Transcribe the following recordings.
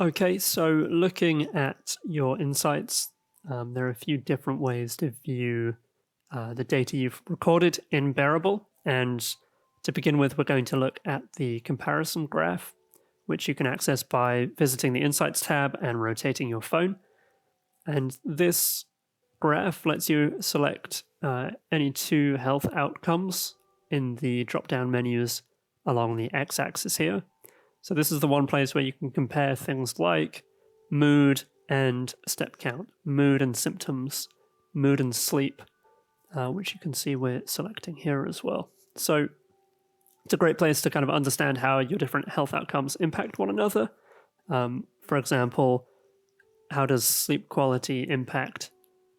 Okay, so looking at your insights, there are a few different ways to view the data you've recorded in Bearable. And to begin with, we're going to look at the comparison graph, which you can access by visiting the Insights tab and rotating your phone. And this graph lets you select any two health outcomes in the drop-down menus along the x-axis here. So this is the one place where you can compare things like mood and step count, mood and symptoms, mood and sleep, which you can see we're selecting here as well. So it's a great place to kind of understand how your different health outcomes impact one another. For example, how does sleep quality impact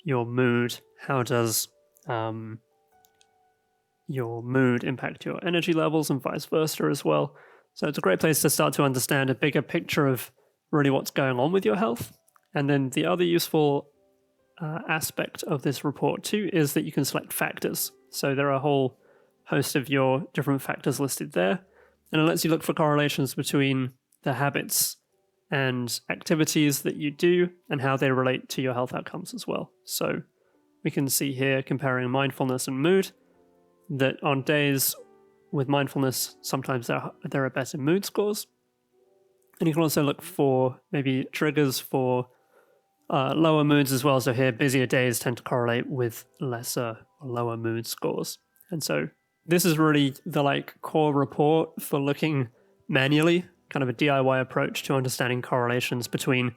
your mood? How does your mood impact your energy levels and vice versa as well? So it's a great place to start to understand a bigger picture of really what's going on with your health. And then the other useful aspect of this report too is that you can select factors. So there are a whole host of your different factors listed there. And it lets you look for correlations between the habits and activities that you do and how they relate to your health outcomes as well. So we can see here, comparing mindfulness and mood, that on days with mindfulness, sometimes there are better mood scores. And you can also look for maybe triggers for lower moods as well. So here, busier days tend to correlate with lesser or lower mood scores. And so this is really the core report for looking manually, kind of a DIY approach to understanding correlations between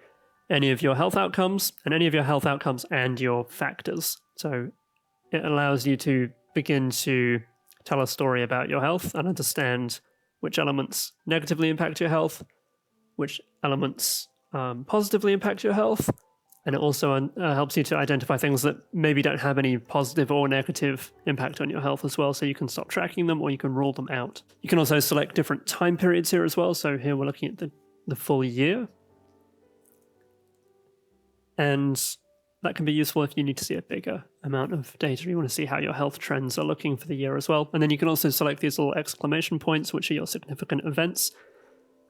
any of your health outcomes and your factors. So it allows you to begin to tell a story about your health and understand which elements negatively impact your health, which elements positively impact your health. And it also helps you to identify things that maybe don't have any positive or negative impact on your health as well, so you can stop tracking them or you can rule them out. You can also select different time periods here as well. So here we're looking at the full year. And that can be useful if you need to see a bigger amount of data. You want to see how your health trends are looking for the year as well. And then you can also select these little exclamation points, which are your significant events.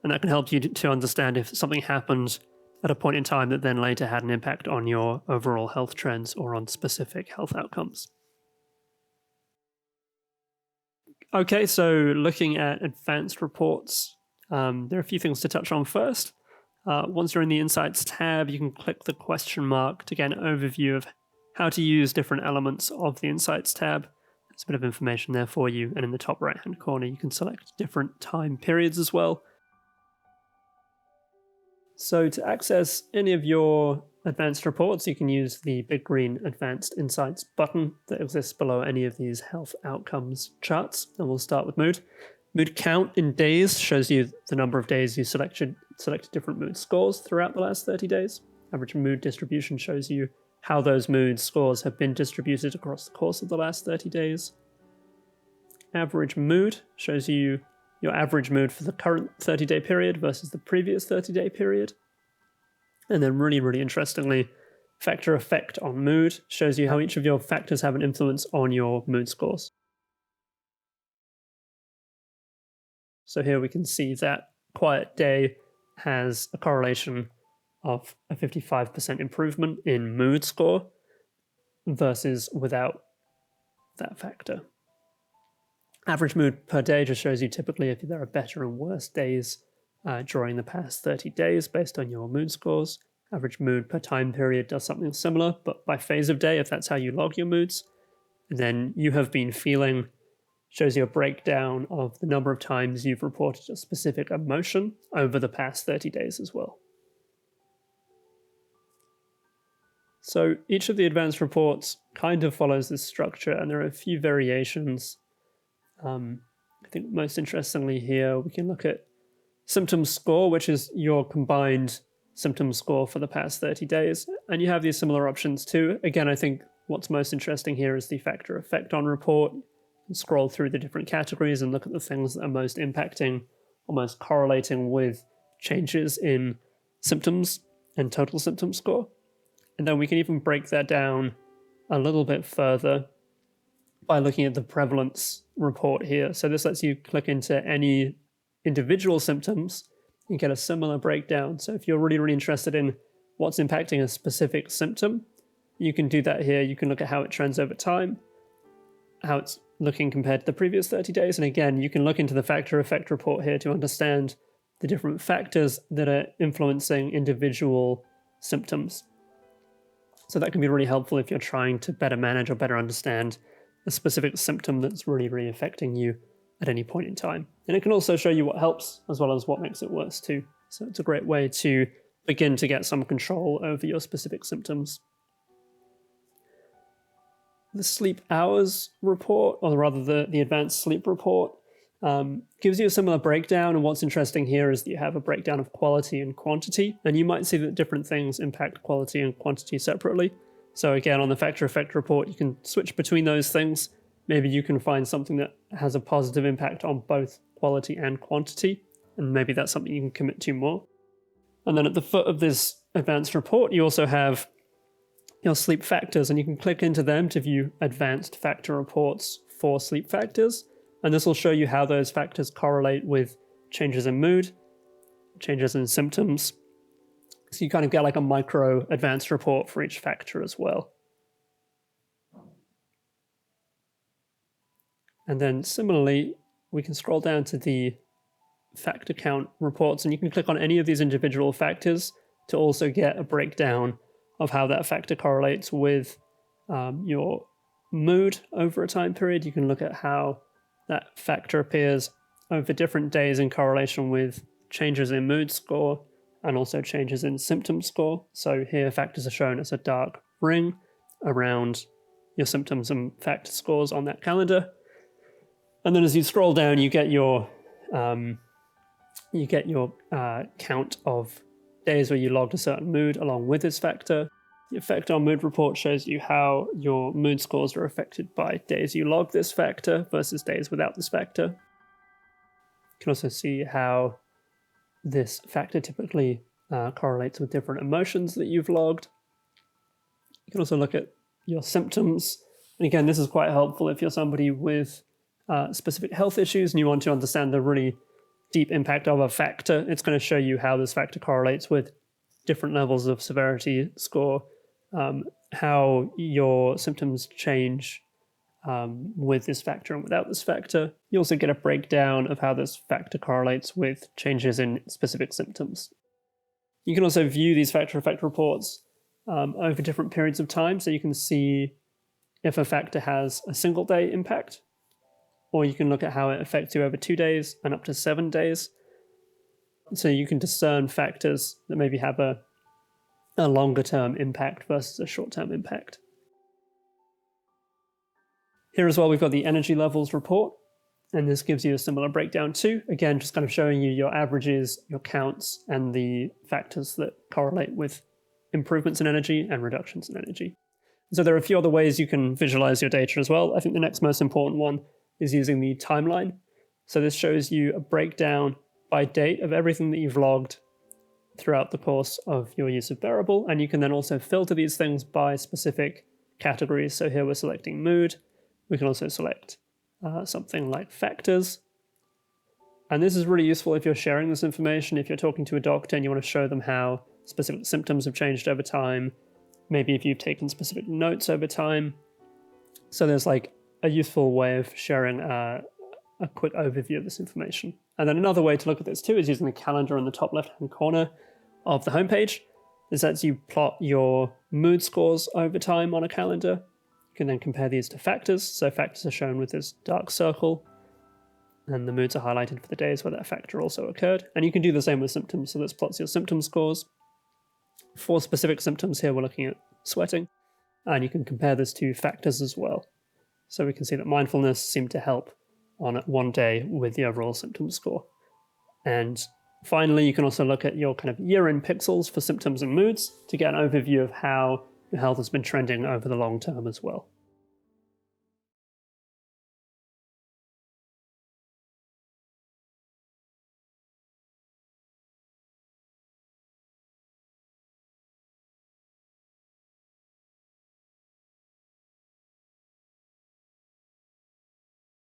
And that can help you to understand if something happened at a point in time that then later had an impact on your overall health trends or on specific health outcomes. Okay, so looking at advanced reports, there are a few things to touch on first. Once you're in the Insights tab, you can click the question mark to get an overview of how to use different elements of the Insights tab. There's a bit of information there for you, and in the top right-hand corner, you can select different time periods as well. So to access any of your advanced reports, you can use the big green Advanced Insights button that exists below any of these health outcomes charts. And we'll start with mood. Mood count in days shows you the number of days you selected different mood scores throughout the last 30 days. Average mood distribution shows you how those mood scores have been distributed across the course of the last 30 days. Average mood shows you your average mood for the current 30-day period versus the previous 30-day period. And then really, really interestingly, factor effect on mood shows you how each of your factors have an influence on your mood scores. So here we can see that quiet day has a correlation of a 55% improvement in mood score versus without that factor. Average mood per day just shows you typically if there are better and worse days during the past 30 days based on your mood scores. Average mood per time period does something similar, but by phase of day, if that's how you log your moods. And then you have been feeling shows you a breakdown of the number of times you've reported a specific emotion over the past 30 days as well. So each of the advanced reports kind of follows this structure, and there are a few variations. I think most interestingly here, we can look at symptom score, which is your combined symptom score for the past 30 days. And you have these similar options too. Again, I think what's most interesting here is the factor effect on report. And scroll through the different categories and look at the things that are most impacting or most correlating with changes in symptoms and total symptom score. And then we can even break that down a little bit further by looking at the prevalence report here. So this lets you click into any individual symptoms you get a similar breakdown. So if you're really interested in what's impacting a specific symptom, you can do that here. You can look at how it trends over time, how it's looking compared to the previous 30 days. And again, you can look into the factor effect report here to understand the different factors that are influencing individual symptoms. So that can be really helpful if you're trying to better manage or better understand a specific symptom that's really affecting you at any point in time. And it can also show you what helps as well as what makes it worse too. So it's a great way to begin to get some control over your specific symptoms. The sleep hours report, or rather the advanced sleep report, gives you a similar breakdown. And what's interesting here is that you have a breakdown of quality and quantity. And you might see that different things impact quality and quantity separately. So again, on the factor effect report, you can switch between those things. Maybe you can find something that has a positive impact on both quality and quantity. And maybe that's something you can commit to more. And then at the foot of this advanced report, you also have your sleep factors, and you can click into them to view advanced factor reports for sleep factors. And this will show you how those factors correlate with changes in mood, changes in symptoms. So you kind of get like a micro advanced report for each factor as well. And then similarly, we can scroll down to the factor count reports, and you can click on any of these individual factors to also get a breakdown of how that factor correlates with your mood over a time period. You can look at how that factor appears over different days in correlation with changes in mood score and also changes in symptom score. So here factors are shown as a dark ring around your symptoms and factor scores on that calendar. And then as you scroll down, you get your count of days where you logged a certain mood along with this factor. The effect on mood report shows you how your mood scores are affected by days you log this factor versus days without this factor. You can also see how this factor typically correlates with different emotions that you've logged. You can also look at your symptoms. And again, this is quite helpful if you're somebody with specific health issues and you want to understand the really deep impact of a factor. It's going to show you how this factor correlates with different levels of severity score, how your symptoms change with this factor and without this factor. You also get a breakdown of how this factor correlates with changes in specific symptoms. You can also view these factor effect reports over different periods of time, so you can see if a factor has a single day impact, or you can look at how it affects you over 2 days and up to 7 days. So you can discern factors that maybe have a longer term impact versus a short term impact. Here as well, we've got the energy levels report, and this gives you a similar breakdown too. Again, just kind of showing you your averages, your counts, and the factors that correlate with improvements in energy and reductions in energy. So there are a few other ways you can visualize your data as well. I think the next most important one is using the timeline. So this shows you a breakdown by date of everything that you've logged throughout the course of your use of Bearable, and you can then also filter these things by specific categories. So here we're selecting mood. We can also select something like factors. And this is really useful if you're sharing this information, if you're talking to a doctor and you want to show them how specific symptoms have changed over time, maybe if you've taken specific notes over time. So there's like a useful way of sharing a quick overview of this information. And then another way to look at this too is using the calendar in the top left-hand corner of the homepage. This lets you plot your mood scores over time on a calendar. You can then compare these to factors. So factors are shown with this dark circle, and the moods are highlighted for the days where that factor also occurred. And you can do the same with symptoms. So this plots your symptom scores. For specific symptoms here, we're looking at sweating, and you can compare this to factors as well. So we can see that mindfulness seemed to help on one day with the overall symptom score. And finally, you can also look at your kind of year-end pixels for symptoms and moods to get an overview of how your health has been trending over the long term as well.